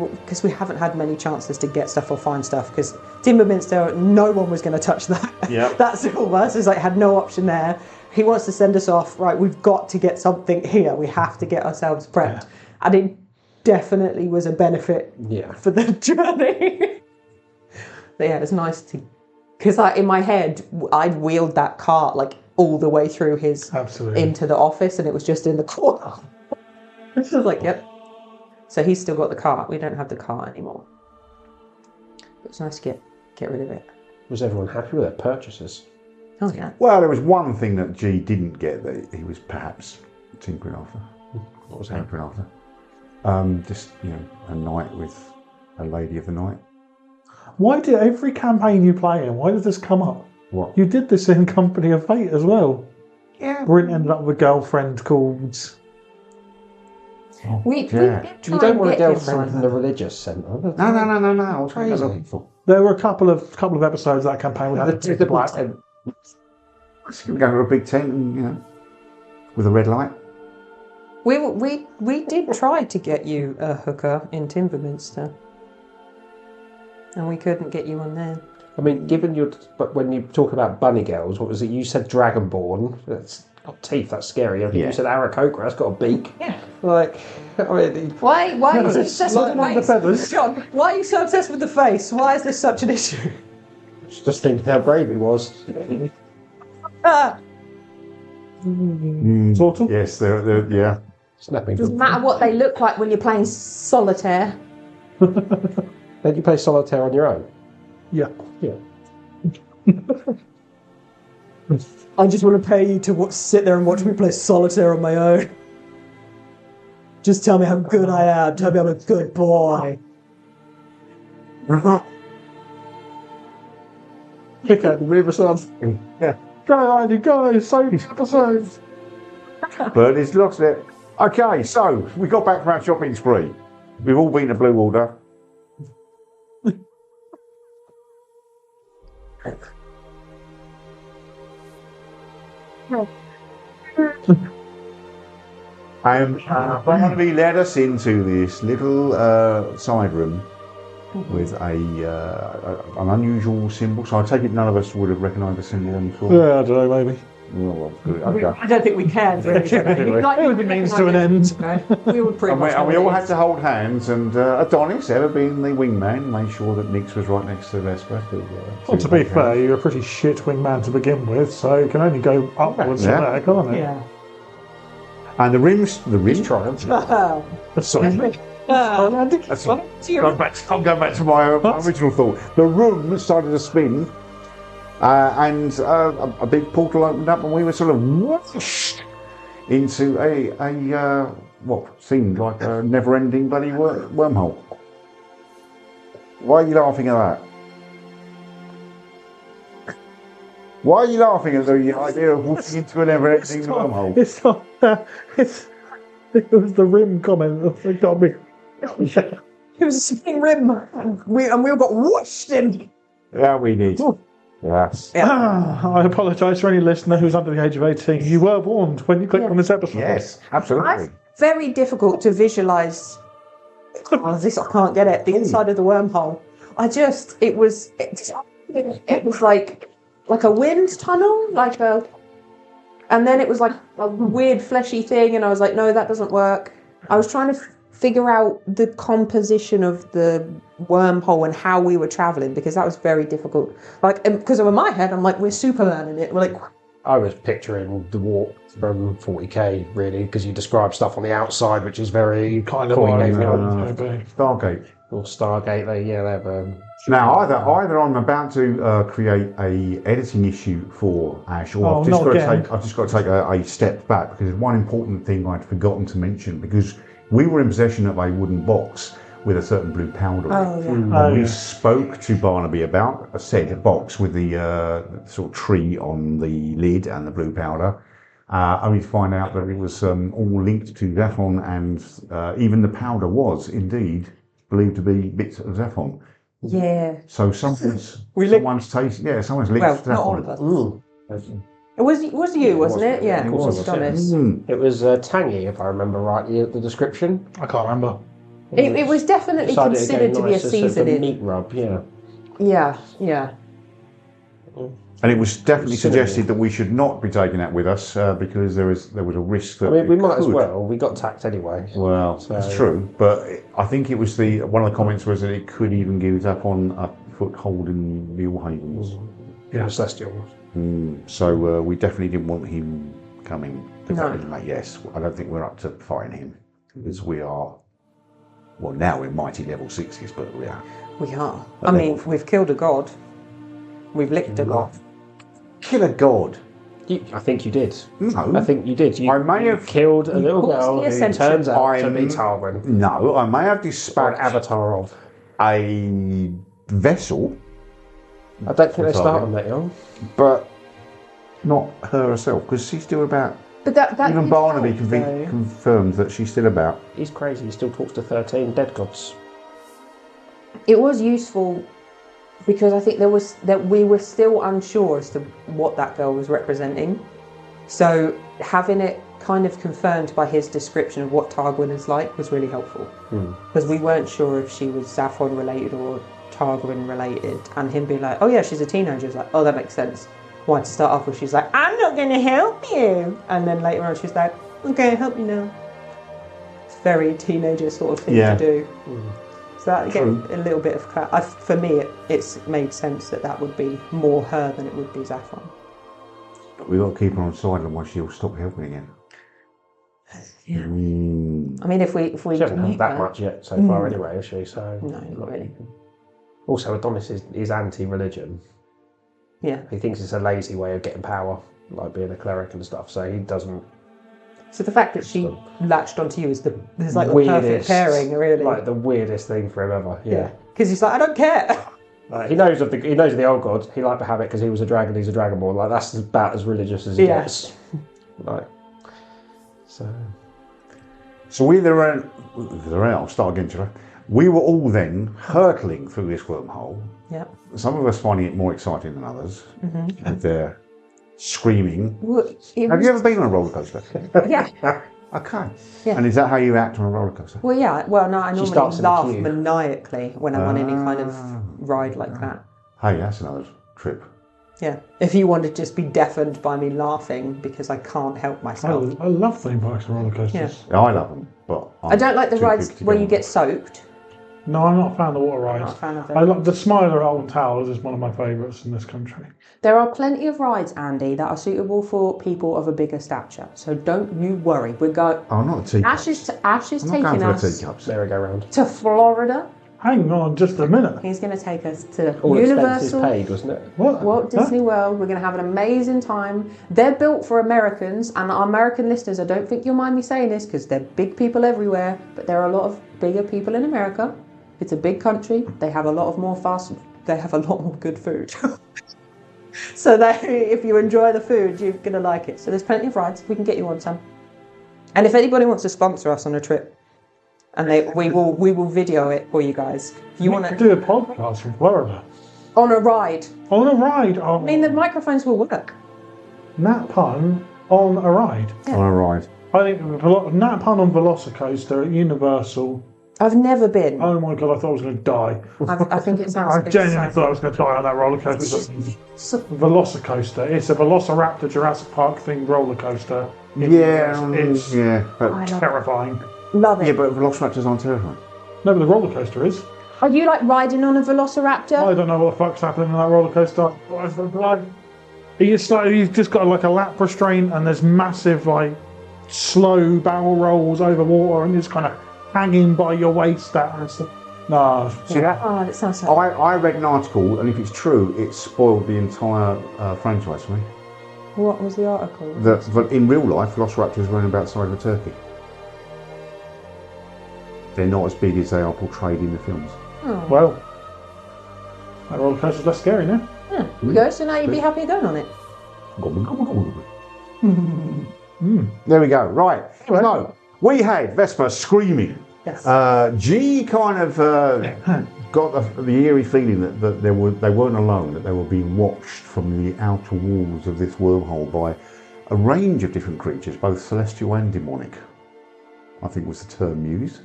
because we haven't had many chances to get stuff or find stuff. Because Timberminster, no one was going to touch that. Yeah. That silver, so it's like had no option there. He wants to send us off. Right, we've got to get something here. We have to get ourselves prepped, and it definitely was a benefit for the journey. But yeah, it was nice to, because in my head I'd wheeled that cart like all the way through into the office, and it was just in the corner. This was like, yep. So he's still got the cart. We don't have the cart anymore. It's nice to get rid of it. Was everyone happy with their purchases? Oh yeah. Well, there was one thing that G didn't get that he was perhaps tinkering after. What was that? Hankering after. Just, a night with a lady of the night. Why did every campaign you play in, why does this come up? What? You did this in Company of Fate as well. Yeah. Brent ended up with a girlfriend called... We did try You don't and want a get him girlfriend from the religious centre. No. What's Crazy. There were a couple of episodes of that campaign we had to black. We go to a big tent and, with a red light. We did try to get you a hooker in Timberminster, and we couldn't get you one there. I mean, but when you talk about bunny girls, what was it? You said Dragonborn. That's got teeth. That's scary. I think you said Aarakocra. That's got a beak. Yeah. Like, I mean, why are you so obsessed with the feathers? John, why are you so obsessed with the face? Why is this such an issue? Just thinking how brave he was. Sort of. Yes, they're yeah. Snapping. Doesn't matter what they look like when you're playing solitaire. Don't you play solitaire on your own? Yeah. I just want to pay you to sit there and watch me play solitaire on my own. Just tell me how good I am. Tell me I'm a good boy. Pick out the Riverside. Yeah. Go, Andy, go. Save the episodes. But he's lost it. Okay, so we got back from our shopping spree. We've all been to Blue Water. And Barnaby led us into this little side room with an unusual symbol. So I take it none of us would have recognised the symbol on the floor. Yeah, I don't know, maybe. Well, good. Okay. I don't think we can. Really. It was a means to an end. We were pretty much. And we all had to hold hands, and Adonis, ever being the wingman, made sure that Nix was right next to Vesper. Well, to be fair, you're a pretty shit wingman to begin with, so you can only go upwards from there, can't it? Yeah. And the rims triumph. Sorry. I'm going back to my original thought. The room started to spin, and a big portal opened up, and we were sort of whooshed into a what seemed like a never-ending bloody wormhole. Why are you laughing at that? Why are you laughing at the idea of walking into a never-ending wormhole? It's not. It was the rim comment that got me. It was a spinning rim, and we all got whooshed in. Yeah, we did. Yes. I apologise for any listener who's under the age of 18. You were warned when you clicked on this episode. Yes, absolutely. It's very difficult to visualise. I can't get it. The inside of the wormhole. It was like a wind tunnel, and then it was like a weird fleshy thing, and I was like, no, that doesn't work. I was trying to figure out the composition of the wormhole and how we were travelling, because that was very difficult. Because in my head, I'm like, we're Superman in it. We're like... I was picturing the walk from 40k, really, because you describe stuff on the outside, which is very kind of Stargate. Or Stargate, they have... Now, either I'm about to create a editing issue for Ash, or I've just got to take a step back, because there's one important thing I'd forgotten to mention, because we were in possession of a wooden box with a certain blue powder in it. We spoke to Barnaby about a said box with the sort of tree on the lid and the blue powder, only to find out that it was all linked to Zephon, and even the powder was indeed believed to be bits of Zephon. Yeah. So someone's tasted. Yeah, someone's linked. Well, not all of us. It was you, wasn't it? Yeah, it was. It was tangy, if I remember rightly, the description. I can't remember. It was definitely considered to be a seasoning meat rub. Yeah. Yeah. And it was definitely Cinema. suggested that we should not be taking that with us because there was a risk that. I mean, we it might as could. well. We got tacked anyway. Well, that's true, but I think it was one of the comments was that it could even give us up on a foothold in the All Havens. Yeah, Celestials. So we definitely didn't want him coming. No. Yes, I don't think we're up to fighting him because we are. Well, now we're mighty level 6s, but we are. We are. I mean, we've killed a god. We've licked a god. Kill a god. I think you did. No. I think you did. I may have killed a little caused girl the who ascension. turns out to be I'm- Tarwin. No, I may have Or an dispatched avatar of. a vessel, I don't think they start on that young. but not her herself, because she's still about. But that Even did Barnaby help, though. confirmed that she's still about. He's crazy. He still talks to 13 dead gods. It was useful because I think we were still unsure as to what that girl was representing. So having it kind of confirmed by his description of what Targwyn is like was really helpful. Because we weren't sure if she was Zaphon related or Targwyn related, and him being like, oh yeah, she's a teenager. It's like, oh, that makes sense. Why, to start off with, she's like, I'm not going to help you. And then later on, she's like, okay, I'll help you now. It's a very teenager sort of thing to do. So that gave a little bit of for me, it's made sense that would be more her than it would be Zaphon. We've got to keep her on side, otherwise she'll stop helping again. Yeah. I mean, if we She hasn't meet had that her- much yet so far anyway, has she? So No, not really. Also, Adonis is anti-religion. Yeah. He thinks it's a lazy way of getting power, like being a cleric and stuff. So he doesn't. So the fact that she latched onto you is like the Weirdest, perfect pairing, really. Like the weirdest thing for him ever. yeah. Because he's like, I don't care. Like, he knows of the old god. He liked to have it because he was a dragon. He's a dragonborn. Like that's about as religious as he gets. Like So we I'll start again, shall I? We were all then hurtling through this wormhole. Yeah. Some of us finding it more exciting than others. With their screaming. Well, Have you ever been on a roller coaster? Yeah. Okay. Yeah. And is that how you act on a roller coaster? Well, yeah. Well, no, I normally starts in a laugh queue. maniacally when I'm on any kind of ride like that. Hey, that's another trip. Yeah. If you want to just be deafened by me laughing because I can't help myself. I love theme parks and roller coasters. Yeah, I love them, but I don't like the too rides big to where go you on. get soaked. No, I'm not a fan of the water I'm rides. not a fan of I them. love the Smiler at Alton Towers is one of my favourites in this country. There are plenty of rides, Andy, that are suitable for people of a bigger stature. So don't you worry. We're going. Oh, not the teacups. Ash is I'm taking not going for the us teacups. merry-go-round. to Florida. Hang on just a minute. He's going to take us to All expenses Universal. paid, wasn't it? What? Walt Disney World. We're going to have an amazing time. They're built for Americans, and our American listeners, I don't think you'll mind me saying this because they're big people everywhere, but there are a lot of bigger people in America. It's a big country. They have a lot more good food. So if you enjoy the food, you're going to like it. So there's plenty of rides. We can get you on some. And if anybody wants to sponsor us on a trip, and we will video it for you guys. If you want We to do a podcast from Florida. on a ride. On a ride. I mean, the microphones will work. Nat Pun on a ride. On a ride. I think Nat Pun on Velocicoaster at Universal. I've never been. Oh my god, I thought I was going to die. I think it sounds. I genuinely thought I was going to die on that roller coaster. Velocicoaster. It's a Velociraptor Jurassic Park themed roller coaster. It's but terrifying. Love it. yeah, but Velociraptors aren't terrifying. No, but the roller coaster is. Are you like riding on a Velociraptor? I don't know what the fuck's happening in that roller coaster. You've just got like a lap restraint, and there's massive like slow barrel rolls over water, and it's kind of hanging by your waist. No, See that? Oh, that sounds so. I read an article, and if it's true, it spoiled the entire franchise for me. What was the article? But in real life, Velociraptors run about the size of a turkey. They're not as big as they are portrayed in the films. well, that roller coaster's less scary now. Yeah, there you go. So now you'd be happy going on it. There we go. Right. So we had Vespa screaming. Yes. G kind of got the eerie feeling that they weren't alone, that they were being watched from the outer walls of this wormhole by a range of different creatures, both celestial and demonic, I think was the term used.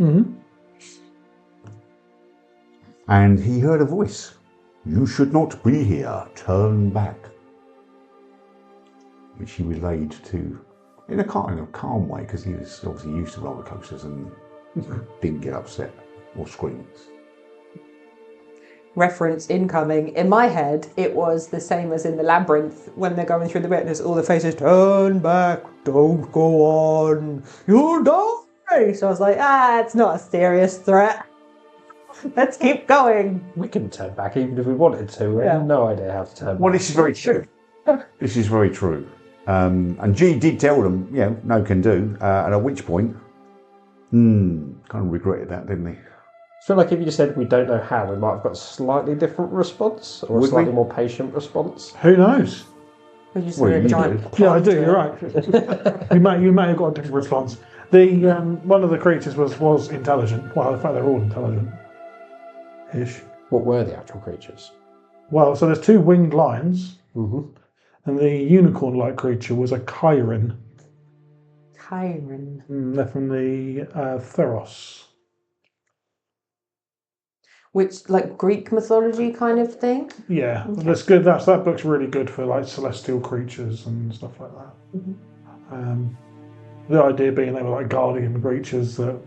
And he heard a voice You should not be here. Turn back. Which he relayed to, in a kind of calm way, because he was obviously used to roller coasters and didn't get upset or scream. Reference incoming. In my head, it was the same as in the labyrinth when they're going through the bit. There's all the faces. Turn back. Don't go on. You'll die. So I was like, it's not a serious threat. Let's keep going. We couldn't turn back even if we wanted to. We had no idea how to turn back. Well, this is very true. This is very true. And G did tell them, no can do. And at which point, kind of regretted that, didn't he? I feel like if you just said we don't know how, we might have got a slightly different response or a slightly more patient response. Who knows? You just Well, a you giant do. Yeah, I do. plant. You're right. you may have got a different response. The one of the creatures was intelligent. Well, in fact, they're all intelligent-ish. What were the actual creatures? Well, so there's 2 winged lions, Mm-hmm. and the unicorn-like creature was a Chiron. Chiron. They're from the Theros. Which, like, Greek mythology kind of thing? Yeah, that's good. That book's really good for like celestial creatures and stuff like that. The idea being they were like guardian creatures that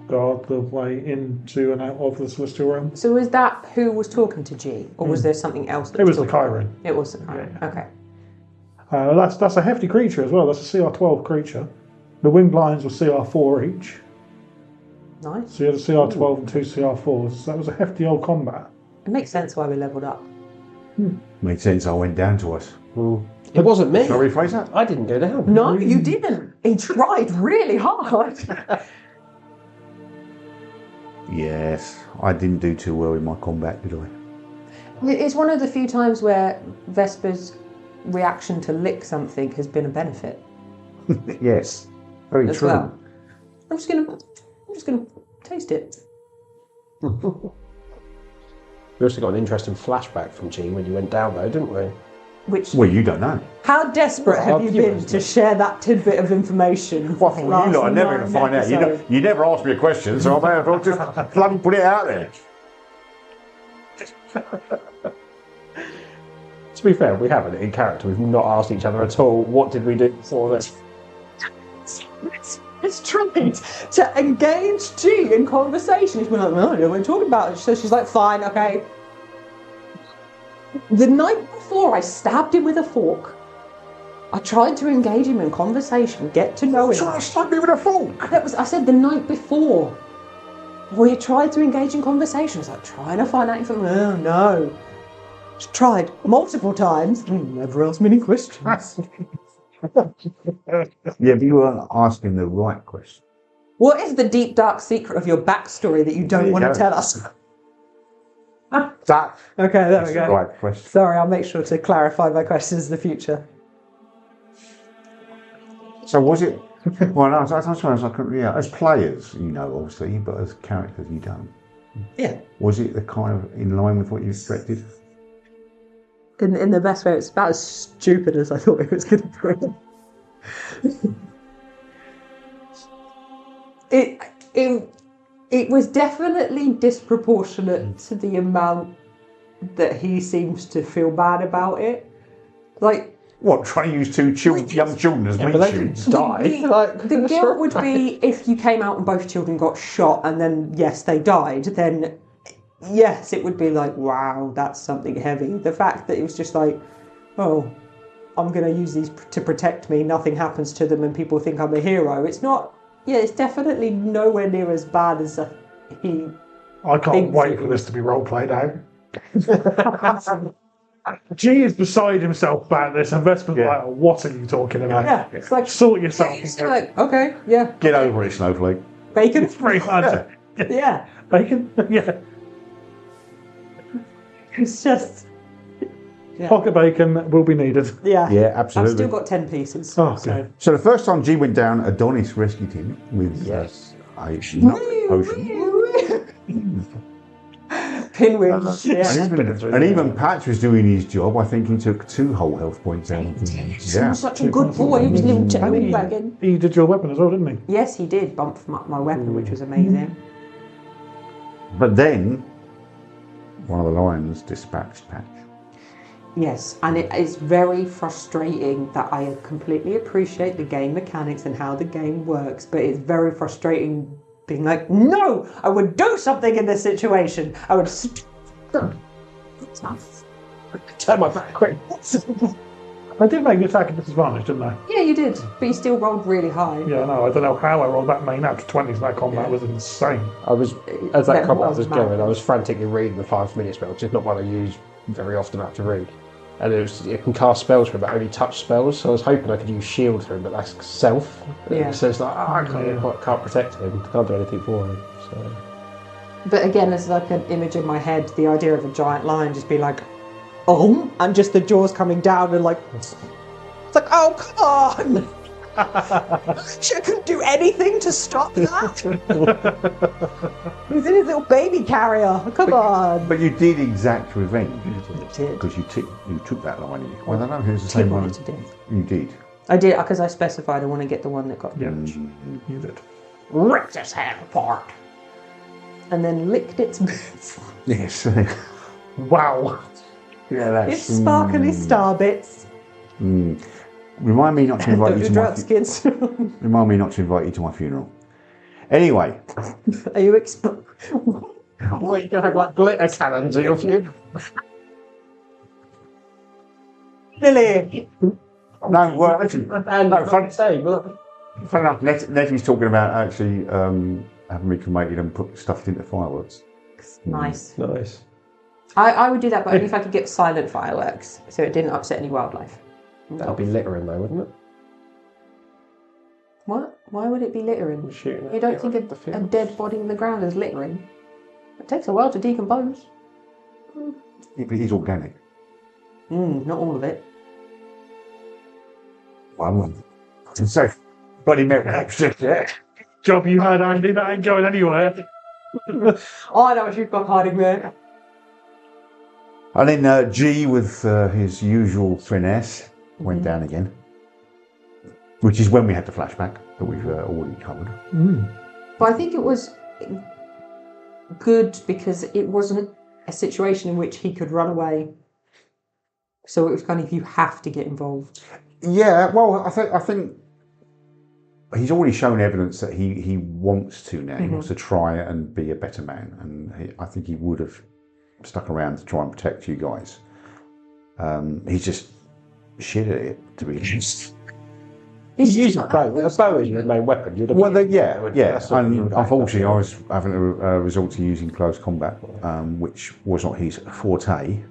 guard the way into and out of the celestial realm. So was that who was talking to G? Or was there something else that It was the talking? Chiron. It was the Chiron. Yeah. Okay. That's a hefty creature as well. That's a CR12 creature. The winged lions were CR4 each. Nice. So you had a CR12 and 2 CR4s. So that was a hefty old combat. It makes sense why we leveled up. Made sense. I went down to us. It wasn't me. Shall I rephrase that? I didn't go down. No, you didn't. He tried really hard. Yes, I didn't do too well in my combat, did I? It's one of the few times where Vesper's reaction to lick something has been a benefit Yes, very as true. well. I'm just gonna taste it. We also got an interesting flashback from G when you went down though, didn't we? Which? Well, you don't know. How desperate have you been viewers, to share that tidbit of information? Well, you lot are never going to find out. You never asked me a question, so I may as well just bloody put it out there. To be fair, we haven't in character. We've not asked each other at all. What did we do before this? It's trying to engage G in conversation. He's been like, no, I don't know what we're talking about. So she's like, fine, okay. The night before, I stabbed him with a fork. I tried to engage him in conversation, get to know him. Trying to stab me with a fork. I said the night before. We tried to engage in conversation. I was like, trying to find out information. Oh, no. Just tried multiple times. Never asked many questions. Yeah, but you weren't asking the right question. What is the deep, dark secret of your backstory that you don't want to tell us? That Okay, there is we the go. right question. Sorry, I'll make sure to clarify my questions in the future. So was it? Well, no, I suppose I couldn't. Yeah, as players, you know, obviously, but as characters, you don't. Yeah. Was it the kind of in line with what you expected? In the best way, it's about as stupid as I thought it was going to be. It was definitely disproportionate to the amount that he seems to feel bad about it. Like, What, trying to use 2 young children as meat but they shields? didn't die. the guilt would be if you came out and both children got shot and then, yes, they died, then yes, it would be like, wow, that's something heavy. The fact that it was just like, oh, I'm going to use these to protect me, nothing happens to them and people think I'm a hero. It's not, it's definitely nowhere near as bad as he... I can't wait for this to be role-played out. G is beside himself about this, and Vesper's like, what are you talking about? Yeah, it's like... Sort yourself. It's like, okay, yeah. Get over it, Snowflake. Bacon? Very hard. Yeah. Bacon? Yeah. It's just... Yeah. Pocket bacon will be needed. Yeah. Yeah, I've absolutely. still got 10 pieces. Oh, so. okay. So the first time G went down, Adonis rescued him with a nut potion. Pinwheels. Yeah. And even Patch was doing his job. I think he took 2 whole health points out of him. He was such a good boy. He was a little chicken wagon. He did your weapon as well, didn't he? Yes, he did bump up my weapon, which was amazing. But then one of the lions dispatched Patch. Yes, and it is very frustrating that I completely appreciate the game mechanics and how the game works, but it's very frustrating being like, no, I would do something in this situation. I would Turn my back quick. I did make the attack at disadvantage, didn't I? Yeah, you did, but you still rolled really high. Yeah, no, I don't know how I rolled that many natural 20s. That combat was insane. I was, as that combat was mad. going, I was frantically reading the 5-minute spell, which is not one I use very often I have to read. And it can cast spells for him, but only touch spells. So I was hoping I could use shield for him, but that's self. Yeah. So it's like, I can't protect him, can't do anything for him. So. But again, it's like an image in my head, the idea of a giant lion just being like, oh, and just the jaws coming down and like, it's like, oh, come on! I couldn't do anything to stop that! He's in his little baby carrier, come on! But you did exact revenge. You did. Because you took that lion. Well, I don't know who's the same one. You did. I did, because I specified I want to get the one that got Yeah, you did. ripped its head apart. And then licked its bits. Yes. Wow. Yeah, that's... Its sparkly star bits. Remind me not to invite you to my kids. Remind me not to invite you to my funeral. Anyway. Are you What, you gonna have like glitter cannons at your funeral? Lily? No, well, actually, no, funny enough, Nettie's talking about actually having me cremated and put stuff into fireworks. Nice. Nice. I would do that, but only if I could get silent fireworks, so it didn't upset any wildlife. That'd be littering though, wouldn't it? What? Why would it be littering? Shooting You don't think a dead body in the ground is littering? It takes a while to decompose. Yeah, but he's organic. Not all of it. Well, so, bloody Mary, yeah. Job you had, Andy. That ain't going anywhere. I know what you've got hiding there. And then G, with his usual finesse, went down again. Which is when we had the flashback that we've already covered. But I think it was good because it wasn't a situation in which he could run away. So it was kind of, you have to get involved. Yeah, well, I think he's already shown evidence that he wants to now. He wants to try and be a better man. And I think he would have stuck around to try and protect you guys. He's just shit at it, to be honest. He's using a bow. A bow is your main weapon. Yeah. And unfortunately, I was having to resort to using close combat, which was not his forte.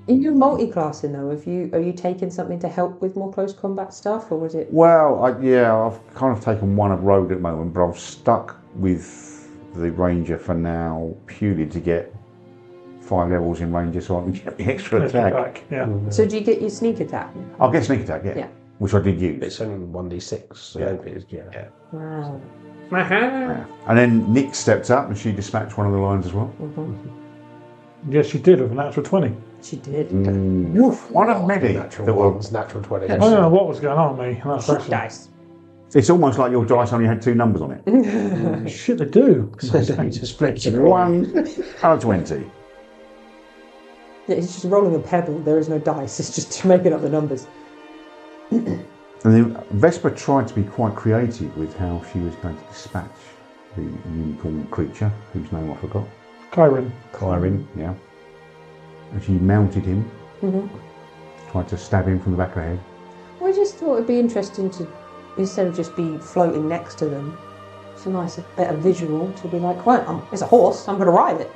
In your multi-classing though, are you taking something to help with more close combat stuff, or was it? Well, I've kind of taken one of rogue at the moment, but I've stuck with the ranger for now purely to get 5 levels in ranger so I can get the extra attack. Yeah. So do you get your sneak attack? I'll get sneak attack, Yeah. which I did use. It's only 1d6, so yeah. Wow. Yeah. And then Nick stepped up and she dispatched one of the lions as well. Yes, she did with a natural 20. She did. One of many Natural that were. ones, natural 20. I don't know what was going on with me. That's actually... Dice. It's almost like your dice only had 2 numbers on it. Shit, they do. So they just split it. 1 out of 20. Yeah, it's just rolling a pebble. There is no dice. It's just making up the numbers. And then Vespa tried to be quite creative with how she was going to dispatch the unicorn creature, whose name I forgot. Kyrin, yeah. And she mounted him, tried to stab him from the back of the head. Well, I just thought it'd be interesting to, instead of just be floating next to them, it's a nice, better visual to be like, well, it's a horse, I'm going to ride it.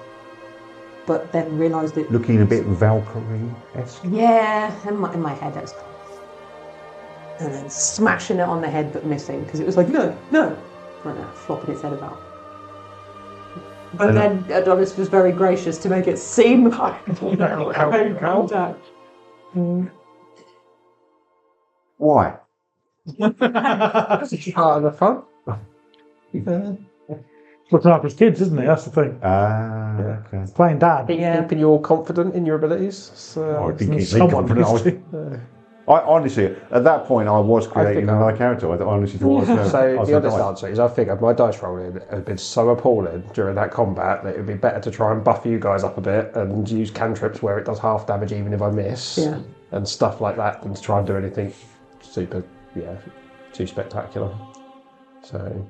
But then realised it... Looking a bit Valkyrie-esque. Yeah, in my head that's cool. And then smashing it on the head but missing, because it was like, no, flopping its head about. But then Adonis was very gracious to make it seem like contact. Why? Part of the fun. Looking after his kids, isn't he? That's the thing. Okay. Playing dad. Yeah. Keeping you all confident in your abilities. So, I think he's someone confident. needs to. I honestly, at that point, I was creating my character. I honestly thought I was So going the honest answer is I figured my dice rolling had been so appalling during that combat that it would be better to try and buff you guys up a bit and use cantrips where it does half damage even if I miss and stuff like that than to try and do anything super, too spectacular. So,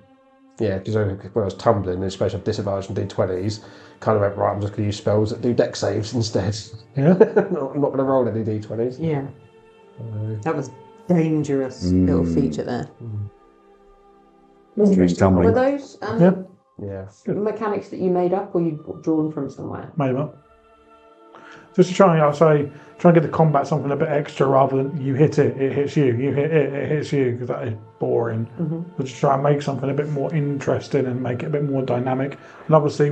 yeah, because when I was tumbling, it's supposed to have disadvantage on D20s, kind of went, right, I'm just going to use spells that do dex saves instead. Yeah. I'm not going to roll any D20s. Yeah. That was dangerous little feature there. Were those mechanics that you made up, or you drawn from somewhere? Made them up. Just to try and get the combat something a bit extra rather than you hit it, it hits you, you hit it, it hits you, because that is boring. But just try and make something a bit more interesting and make it a bit more dynamic. And obviously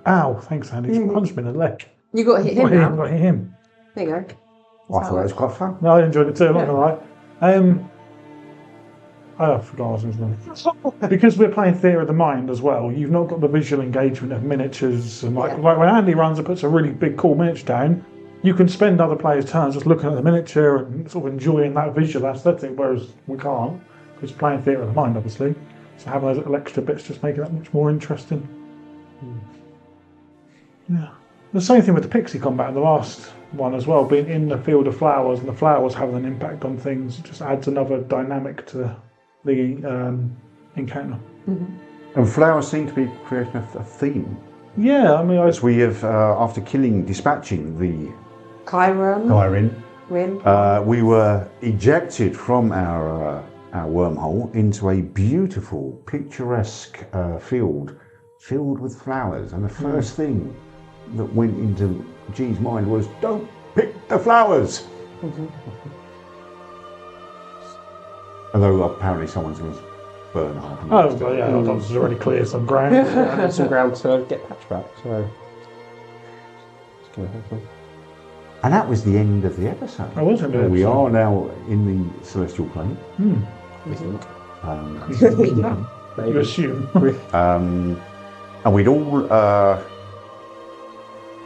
thanks Andy, you punched me in the leg. You got to hit him now. I got to hit him. There you go. I thought it was quite fun. No, I enjoyed it too, I'm not going to lie. I forgot what I was going to say. Because we're playing Theatre of the Mind as well, you've not got the visual engagement of miniatures. And like when Andy runs and puts a really big, cool miniature down, you can spend other players' turns just looking at the miniature and sort of enjoying that visual aesthetic, whereas we can't, because playing Theatre of the Mind, obviously. So having those little extra bits just make it that much more interesting. Yeah. The same thing with the pixie combat in the last one as well, being in the field of flowers and the flowers having an impact on things, it just adds another dynamic to the encounter. And flowers seem to be creating a theme. Yeah, I mean, as we have, after dispatching the Chiron, we were ejected from our wormhole into a beautiful, picturesque field filled with flowers. And the first thing that went into G's mind was, don't pick the flowers! Although apparently someone's going to burn half of them. Oh, yeah, I've already cleared some ground. Some ground to get patch back, so it's going to happen. And that was the end of the episode. That was the end of the We episode. are now in the celestial plane. We think. You assume. And we'd all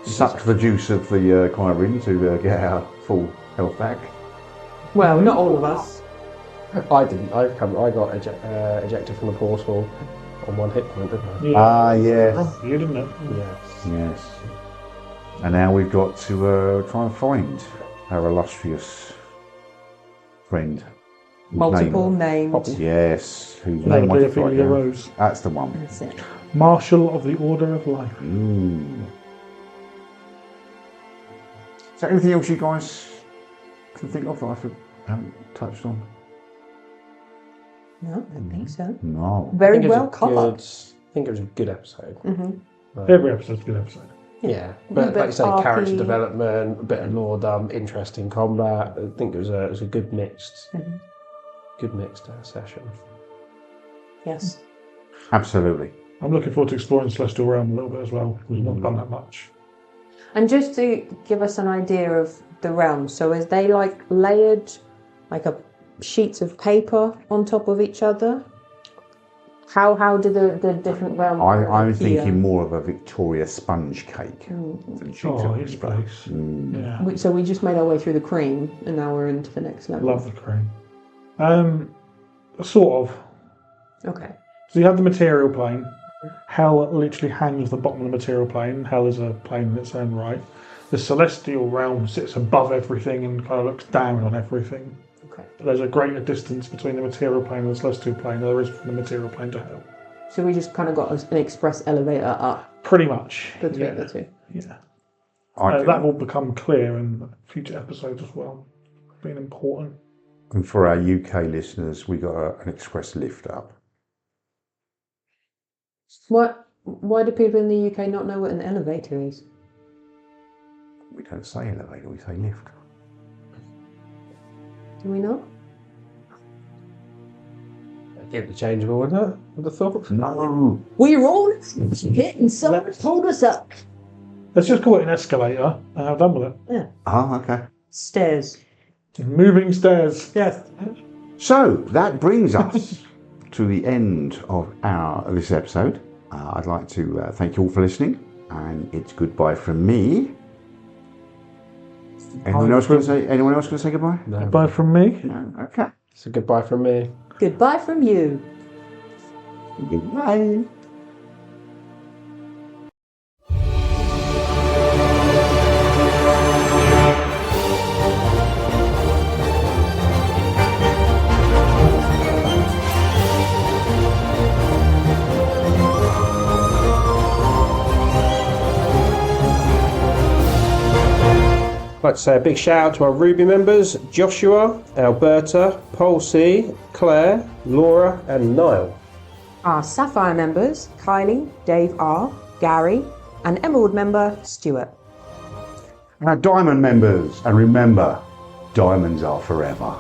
sucked the juice of the Chiron to get our full health back. Well, not all of us. I didn't. I got ejected from the portal on 1 hit point, didn't Ah, I? yes. You didn't it? Yes. And now we've got to try and find our illustrious friend. Multiple named. Yes. Whose name I Ophelia forgot now. Rose. That's the one. That's it. Marshal of the Order of Life. Is there anything else you guys can think of that I haven't touched on? No, I don't think so. No. Very well covered. I think it was a good episode. Every episode's a good episode. Yeah, but like you say, character development, a bit of lore dump, interesting combat. I think it was a good mixed session. Yes. Absolutely. I'm looking forward to exploring Celestial Realm a little bit as well. We've not done that much. And just to give us an idea of the realms, so is they like layered, like sheets of paper on top of each other? How do the different realms I'm appear? thinking more of a Victoria sponge cake than sheets of his paper. place. Yeah. So we just made our way through the cream, and now we're into the next level. Love the cream. Sort of. Okay. So you have the material plane. Hell literally hangs at the bottom of the material plane. Hell is a plane in its own right. The celestial realm sits above everything and kind of looks down on everything. Okay. But there's a greater distance between the material plane and the celestial plane than there is from the material plane to hell. So we just kind of got an express elevator up Pretty much. between the two. Yeah. I That will become clear in future episodes as well. Being important. And for our UK listeners, we got an express lift up. Why do people in the UK not know what an elevator is? We don't say elevator, we say lift. Do we not? Interchangeable, wouldn't it? Would have thought. No. We're all hit and someone pulled us up. Let's just call it an escalator and have done with it. Yeah. Oh, okay. Stairs. Moving stairs. Yes. So that brings us to the end of this episode. I'd like to thank you all for listening, and it's goodbye from me. Anyone else going to say goodbye? No. Goodbye from me. No. Okay. It's a goodbye from me. Goodbye from you. Goodbye. I'd like to say a big shout out to our Ruby members, Joshua, Alberta, Paul C, Claire, Laura and Niall. Our Sapphire members, Kylie, Dave R, Gary, and Emerald member, Stuart. Our Diamond members, and remember, diamonds are forever.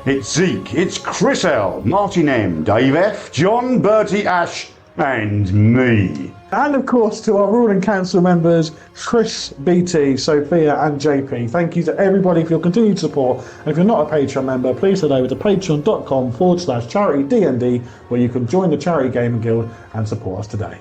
It's Zeke, it's Chris L, Martin M, Dave F, John, Bertie, Ash, and me. And of course to our ruling council members, Chris, BT, Sophia and JP. Thank you to everybody for your continued support. And if you're not a Patreon member, please head over to patreon.com/charitydnd where you can join the Charity Gaming Guild and support us today.